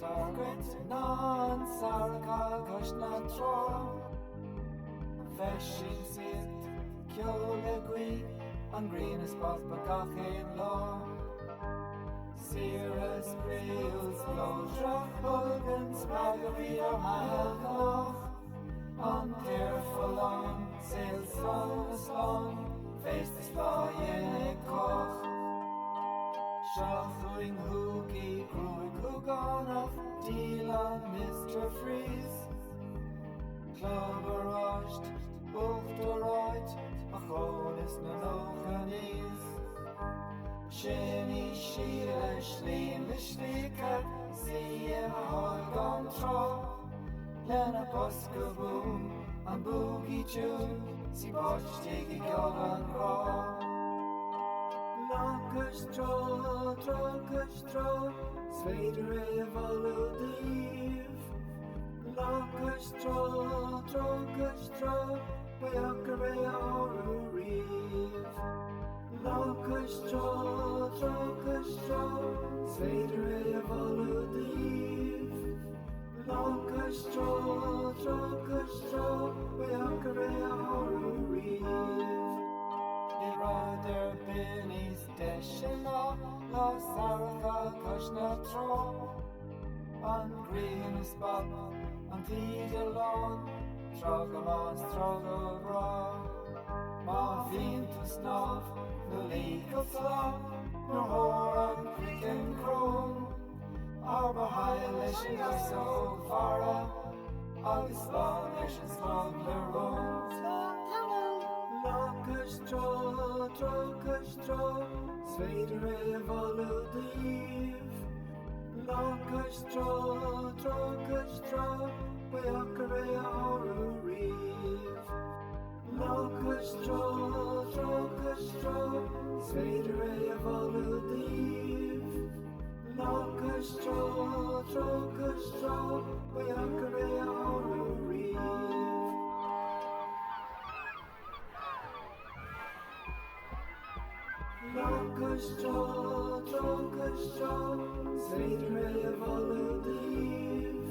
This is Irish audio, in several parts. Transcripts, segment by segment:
sargret non sarga na tro Feshing sit Kyolegui an greenest papa gachin law Cirrus Breels Lodrach Hulgans Magaria Mahalgloch On careful on sails long Face the spy koch Shachling hoogie Gruig Huganach Deal on Mr. Freeze Clubberosht Buchtereit A chonis na nochanis Shinny Sheila Schleem Lishliker See him a hog on tro Lena Boskaboom An boogie tune See botch tiki gyog an raw Lockers tro Sveder evoludiv Lockers tro Beakere oru reef Lockers tro Sveder evoludiv Lockers tro Beakere oru reef Rather Benny's Deshina, La Saraka Kushna Tro, on green spot, on Tiger lawn, Trogamas Trogabra, Ma Fin to Snuff, the Lake of Slop, no Horan Creek and Crone, Arba High Leshin so Fara, August Long Leshin Smuggler Bones. Lockers tro, Sveder evoludiv Lockers tro, Beakere oru reef Lockers tro, Sveder evoludiv Lockers tro, Beakere oru reef Lockers tro, Sveder evoludiv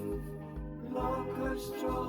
Lockers tro,